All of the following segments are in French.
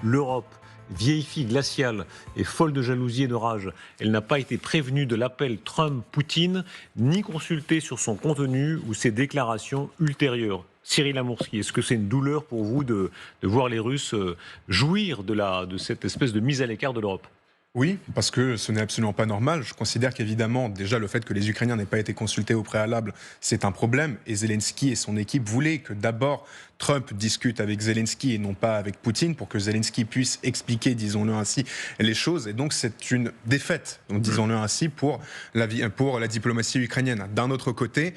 l'Europe, vieille fille glaciale et folle de jalousie et de rage, elle n'a pas été prévenue de l'appel Trump-Poutine, ni consultée sur son contenu ou ses déclarations ultérieures. Cyril Amourski, est-ce que c'est une douleur pour vous de voir les Russes jouir de cette espèce de mise à l'écart de l'Europe ? Oui, parce que ce n'est absolument pas normal. Je considère qu'évidemment, déjà, le fait que les Ukrainiens n'aient pas été consultés au préalable, c'est un problème. Et Zelensky et son équipe voulaient que d'abord Trump discute avec Zelensky et non pas avec Poutine pour que Zelensky puisse expliquer, disons-le ainsi, les choses. Et donc, c'est une défaite, disons-le ainsi, pour la diplomatie ukrainienne. D'un autre côté,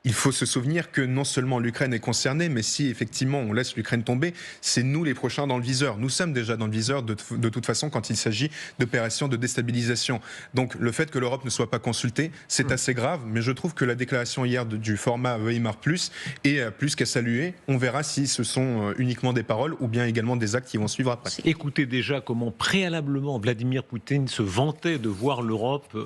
il faut se souvenir que non seulement l'Ukraine est concernée, mais si effectivement on laisse l'Ukraine tomber, c'est nous les prochains dans le viseur. Nous sommes déjà dans le viseur de toute façon quand il s'agit d'opérations de déstabilisation. Donc le fait que l'Europe ne soit pas consultée, c'est assez grave, mais je trouve que la déclaration hier du format Weimar Plus est plus qu'à saluer. On verra si ce sont uniquement des paroles ou bien également des actes qui vont suivre après. Écoutez déjà comment préalablement Vladimir Poutine se vantait de voir l'Europe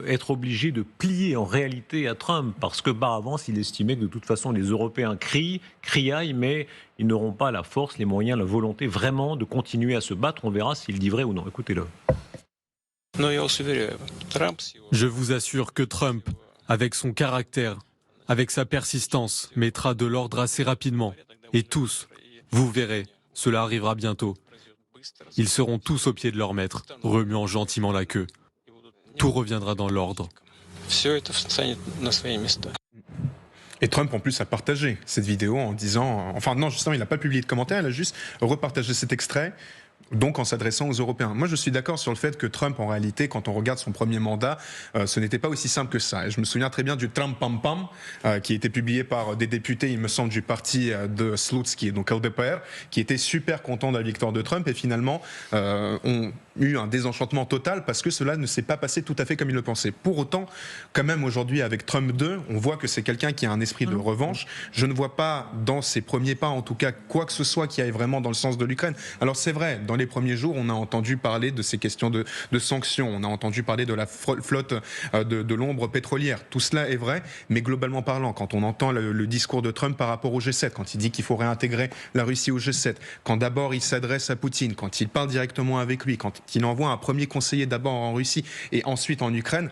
être obligée de plier en réalité à Trump, parce que par avance, il estimait que de toute façon les Européens criaillent, mais ils n'auront pas la force, les moyens, la volonté vraiment de continuer à se battre. On verra s'il dit vrai ou non. Écoutez-le. Je vous assure que Trump, avec son caractère, avec sa persistance, mettra de l'ordre assez rapidement. Et tous, vous verrez, cela arrivera bientôt. Ils seront tous au pied de leur maître, remuant gentiment la queue. Tout reviendra dans l'ordre. Et Trump, en plus, a partagé cette vidéo en disant... Enfin, non, justement, il n'a pas publié de commentaires, il a juste repartagé cet extrait, donc en s'adressant aux Européens. Moi, je suis d'accord sur le fait que Trump, en réalité, quand on regarde son premier mandat, ce n'était pas aussi simple que ça. Et je me souviens très bien du Trump Pam Pam, qui a été publié par des députés, il me semble, du parti de Slutsky, donc LDPR, qui étaient super contents de la victoire de Trump et finalement ont eu un désenchantement total parce que cela ne s'est pas passé tout à fait comme ils le pensaient. Pour autant, quand même, aujourd'hui, avec Trump 2, on voit que c'est quelqu'un qui a un esprit de revanche. Je ne vois pas, dans ses premiers pas, en tout cas, quoi que ce soit qui aille vraiment dans le sens de l'Ukraine. Alors c'est vrai, dans les premiers jours, on a entendu parler de ces questions de sanctions, on a entendu parler de la flotte de l'ombre pétrolière. Tout cela est vrai, mais globalement parlant, quand on entend le discours de Trump par rapport au G7, quand il dit qu'il faut réintégrer la Russie au G7, quand d'abord il s'adresse à Poutine, quand il parle directement avec lui, quand il envoie un premier conseiller d'abord en Russie et ensuite en Ukraine,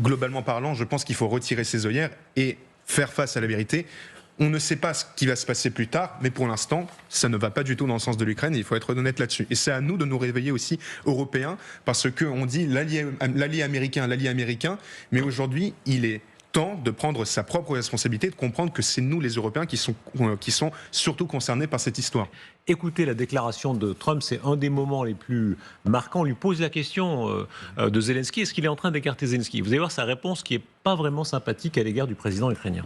globalement parlant, je pense qu'il faut retirer ses œillères et faire face à la vérité. On ne sait pas ce qui va se passer plus tard, mais pour l'instant, ça ne va pas du tout dans le sens de l'Ukraine, et il faut être honnête là-dessus. Et c'est à nous de nous réveiller aussi, Européens, parce qu'on dit l'allié américain, mais aujourd'hui, il est temps de prendre sa propre responsabilité, de comprendre que c'est nous, les Européens, qui sont surtout concernés par cette histoire. Écoutez la déclaration de Trump, c'est un des moments les plus marquants. On lui pose la question de Zelensky, est-ce qu'il est en train d'écarter Zelensky ? Vous allez voir sa réponse qui n'est pas vraiment sympathique à l'égard du président ukrainien.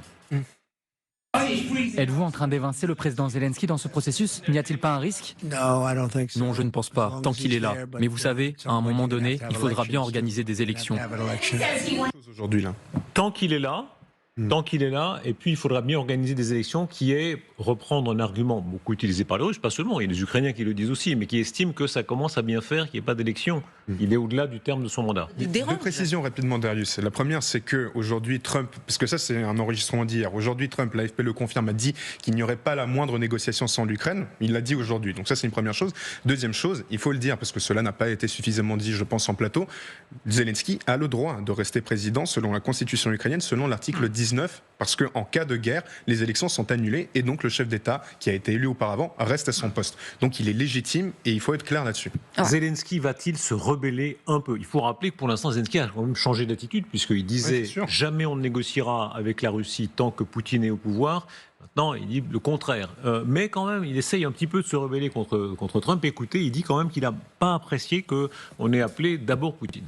Êtes-vous en train d'évincer le président Zelensky dans ce processus ? N'y a-t-il pas un risque ? Non, je ne pense pas, tant qu'il est là. Mais vous savez, à un moment donné, il faudra bien organiser des élections. Aujourd'hui, là. Tant qu'il est là, et puis il faudra bien organiser des élections qui est, reprendre un argument beaucoup utilisé par les Russes, pas seulement, il y a des Ukrainiens qui le disent aussi, mais qui estiment que ça commence à bien faire, qu'il n'y ait pas d'élection. Il est au-delà du terme de son mandat. Deux précisions rapidement, Darius. La première, c'est qu'aujourd'hui, Trump, parce que ça c'est un enregistrement d'hier, aujourd'hui Trump, l'AFP le confirme, a dit qu'il n'y aurait pas la moindre négociation sans l'Ukraine. Il l'a dit aujourd'hui, donc ça c'est une première chose. Deuxième chose, il faut le dire, parce que cela n'a pas été suffisamment dit, je pense, en plateau, Zelensky a le droit de rester président selon la constitution ukrainienne, selon l'article 19, parce qu'en cas de guerre, les élections sont annulées et donc le chef d'État, qui a été élu auparavant, reste à son poste. Donc il est légitime et il faut être clair là-dessus. Zelensky va-t-il se rebeller un peu ? Il faut rappeler que pour l'instant, Zelensky a quand même changé d'attitude, puisqu'il disait jamais on ne négociera avec la Russie tant que Poutine est au pouvoir. Maintenant, il dit le contraire. Mais quand même, il essaye un petit peu de se rebeller contre Trump. Écoutez, il dit quand même qu'il n'a pas apprécié qu'on ait appelé d'abord Poutine.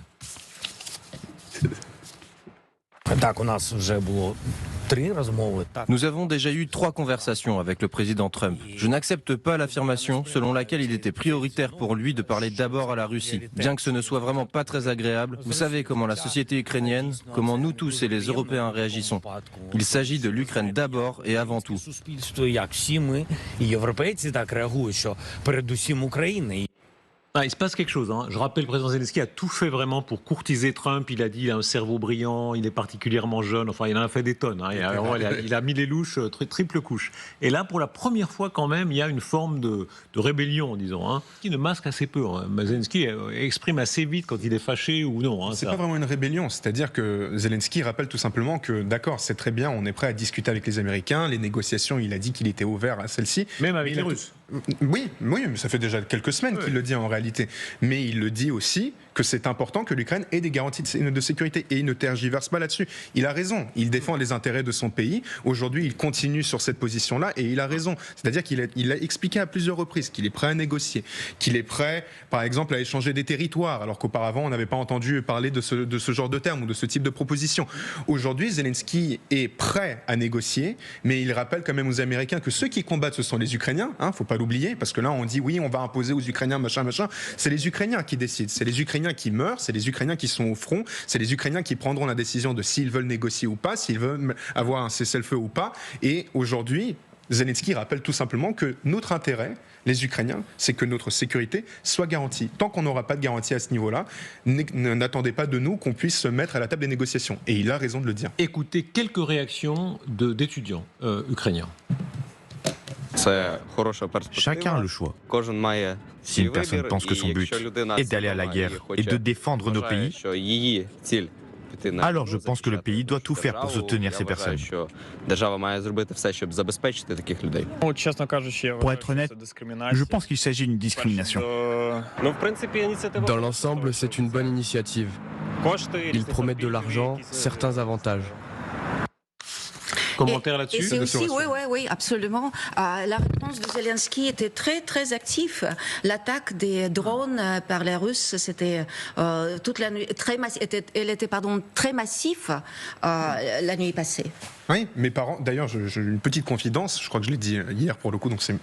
Nous avons déjà eu 3 conversations avec le président Trump. Je n'accepte pas l'affirmation selon laquelle il était prioritaire pour lui de parler d'abord à la Russie. Bien que ce ne soit vraiment pas très agréable, vous savez comment la société ukrainienne, comment nous tous et les Européens réagissons. Il s'agit de l'Ukraine d'abord et avant tout. Ah, il se passe quelque chose. Je rappelle, le président Zelensky a tout fait vraiment pour courtiser Trump. Il a dit qu'il a un cerveau brillant, il est particulièrement jeune. Enfin, il en a fait des tonnes. Il a mis les louches, triple couche. Et là, pour la première fois quand même, il y a une forme de rébellion, disons, qui ne masque assez peu. Zelensky exprime assez vite quand il est fâché ou non. C'est pas vraiment une rébellion. C'est-à-dire que Zelensky rappelle tout simplement que, d'accord, c'est très bien, on est prêt à discuter avec les Américains. Les négociations, il a dit qu'il était ouvert à celles-ci. Même avec les Russes. Oui, mais ça fait déjà quelques semaines qu'il le dit en réalité. Mais il le dit aussi que c'est important que l'Ukraine ait des garanties de sécurité. Et il ne tergiverse pas là-dessus. Il a raison. Il défend les intérêts de son pays. Aujourd'hui, il continue sur cette position-là et il a raison. C'est-à-dire qu'il a expliqué à plusieurs reprises qu'il est prêt à négocier, qu'il est prêt, par exemple, à échanger des territoires, alors qu'auparavant, on n'avait pas entendu parler de ce genre de terme ou de ce type de proposition. Aujourd'hui, Zelensky est prêt à négocier, mais il rappelle quand même aux Américains que ceux qui combattent, ce sont les Ukrainiens. Faut pas l'oublier, parce que là, on dit oui, on va imposer aux Ukrainiens, machin. C'est les Ukrainiens qui décident. C'est les Ukrainiens qui meurent, c'est les Ukrainiens qui sont au front, c'est les Ukrainiens qui prendront la décision de s'ils veulent négocier ou pas, s'ils veulent avoir un cessez-le-feu ou pas. Et aujourd'hui, Zelensky rappelle tout simplement que notre intérêt, les Ukrainiens, c'est que notre sécurité soit garantie. Tant qu'on n'aura pas de garantie à ce niveau-là, n'attendez pas de nous qu'on puisse se mettre à la table des négociations. Et il a raison de le dire. Écoutez quelques réactions d'étudiants ukrainiens. Chacun a le choix. Si une personne pense que son but est d'aller à la guerre et de défendre nos pays, alors je pense que le pays doit tout faire pour soutenir ces personnes. Pour être honnête, je pense qu'il s'agit d'une discrimination. Dans l'ensemble, c'est une bonne initiative. Ils promettent de l'argent, certains avantages. Commentaire là-dessus? Et c'est aussi, oui, absolument. La réponse de Zelensky était très, très active. L'attaque des drones par les Russes, c'était toute la nuit, elle était très massive la nuit passée. Oui, mes parents, d'ailleurs, j'ai une petite confidence, je crois que je l'ai dit hier pour le coup, donc c'est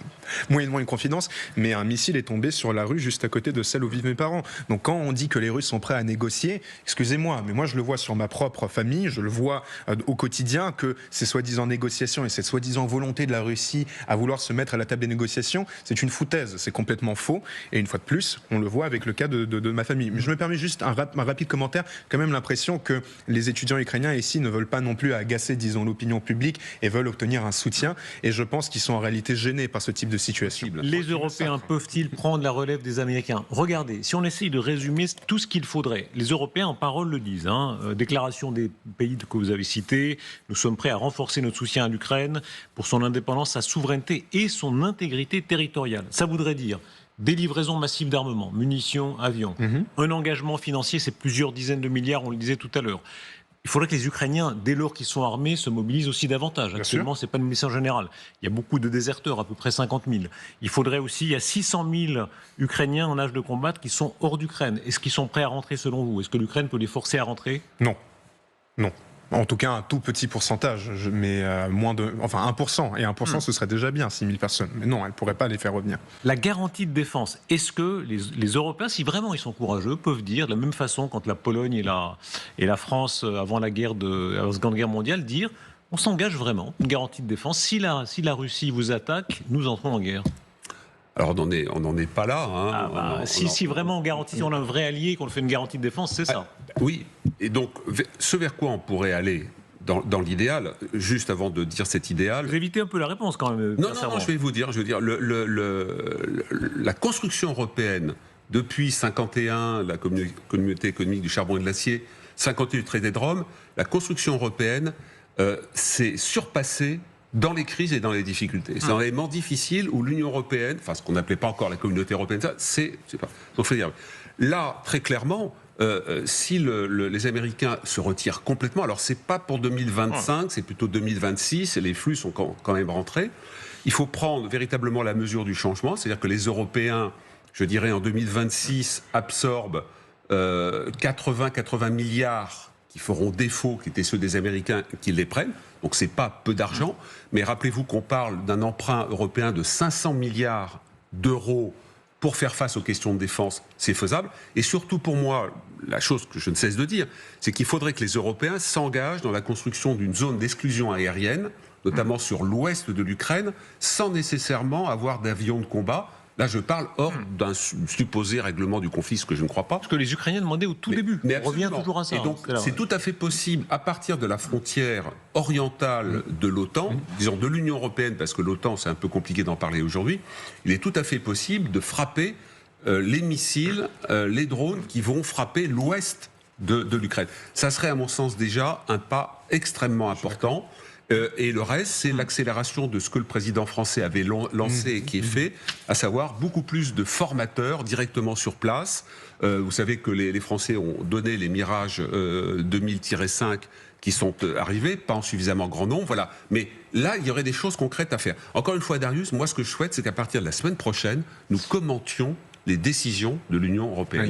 moyennement une confidence, mais un missile est tombé sur la rue juste à côté de celle où vivent mes parents. Donc quand on dit que les Russes sont prêts à négocier, excusez-moi, mais moi je le vois sur ma propre famille, je le vois au quotidien, que ces soi-disant négociations et cette soi-disant volonté de la Russie à vouloir se mettre à la table des négociations, c'est une foutaise, c'est complètement faux, et une fois de plus, on le voit avec le cas de ma famille. Mais je me permets juste un rapide commentaire, quand même l'impression que les étudiants ukrainiens ici ne veulent pas non plus agacer, disons, l'opinion publique et veulent obtenir un soutien. Et je pense qu'ils sont en réalité gênés par ce type de situation. Les Européens peuvent-ils prendre la relève des Américains? Regardez, si on essaye de résumer tout ce qu'il faudrait, les Européens en parole le disent. Déclaration des pays que vous avez cités, nous sommes prêts à renforcer notre soutien à l'Ukraine pour son indépendance, sa souveraineté et son intégrité territoriale. Ça voudrait dire des livraisons massives d'armement, munitions, avions. Un engagement financier, c'est plusieurs dizaines de milliards, on le disait tout à l'heure. Il faudrait que les Ukrainiens, dès lors qu'ils sont armés, se mobilisent aussi davantage. Actuellement, ce n'est pas une mission générale. Il y a beaucoup de déserteurs, à peu près 50 000. Il faudrait aussi, il y a 600 000 Ukrainiens en âge de combattre qui sont hors d'Ukraine. Est-ce qu'ils sont prêts à rentrer selon vous? Est-ce que l'Ukraine peut les forcer à rentrer? Non. Non. En tout cas, un tout petit pourcentage, mais moins de, enfin 1%. Et 1%, ce serait déjà bien, 6 000 personnes. Mais non, elle ne pourrait pas les faire revenir. La garantie de défense, est-ce que les Européens, si vraiment ils sont courageux, peuvent dire, de la même façon quand la Pologne et la France, avant la Seconde Guerre mondiale, dire on s'engage vraiment, une garantie de défense, si la Russie vous attaque, nous entrons en guerre? Alors on n'en est pas là. Si vraiment on garantit, on a un vrai allié, qu'on fait une garantie de défense, c'est ça. Oui, et donc ce vers quoi on pourrait aller dans l'idéal, juste avant de dire cet idéal... Vous évitez un peu la réponse quand même. Non, je vais vous dire, la construction européenne, depuis 51, la communauté économique du charbon et de l'acier, 58 du traité de Rome, la construction européenne s'est surpassée dans les crises et dans les difficultés. C'est dans les moments difficiles où l'Union européenne, enfin ce qu'on n'appelait pas encore la communauté européenne, donc je veux dire, là, très clairement, si les Américains se retirent complètement, alors c'est pas pour 2025, c'est plutôt 2026, et les flux sont quand même rentrés, il faut prendre véritablement la mesure du changement, c'est-à-dire que les Européens, je dirais en 2026, absorbent 80 milliards qui feront défaut, qui étaient ceux des Américains, qui les prennent. Donc c'est pas peu d'argent, mais rappelez-vous qu'on parle d'un emprunt européen de 500 milliards d'euros pour faire face aux questions de défense, c'est faisable. Et surtout pour moi, la chose que je ne cesse de dire, c'est qu'il faudrait que les Européens s'engagent dans la construction d'une zone d'exclusion aérienne, notamment sur l'ouest de l'Ukraine, sans nécessairement avoir d'avions de combat. Là, je parle hors d'un supposé règlement du conflit, ce que je ne crois pas. Ce que les Ukrainiens demandaient au tout début. Mais on revient toujours à ça. Et donc, c'est tout à fait possible, à partir de la frontière orientale de l'OTAN, disons de l'Union européenne, parce que l'OTAN, c'est un peu compliqué d'en parler aujourd'hui, il est tout à fait possible de frapper les missiles, les drones qui vont frapper l'ouest de l'Ukraine. Ça serait, à mon sens, déjà un pas extrêmement important. Et le reste, c'est l'accélération de ce que le président français avait lancé et qui est fait, à savoir beaucoup plus de formateurs directement sur place. Vous savez que les Français ont donné les Mirage 2000-5 qui sont arrivés, pas en suffisamment grand nombre, voilà. Mais là, il y aurait des choses concrètes à faire. Encore une fois, Darius, moi, ce que je souhaite, c'est qu'à partir de la semaine prochaine, nous commentions les décisions de l'Union européenne.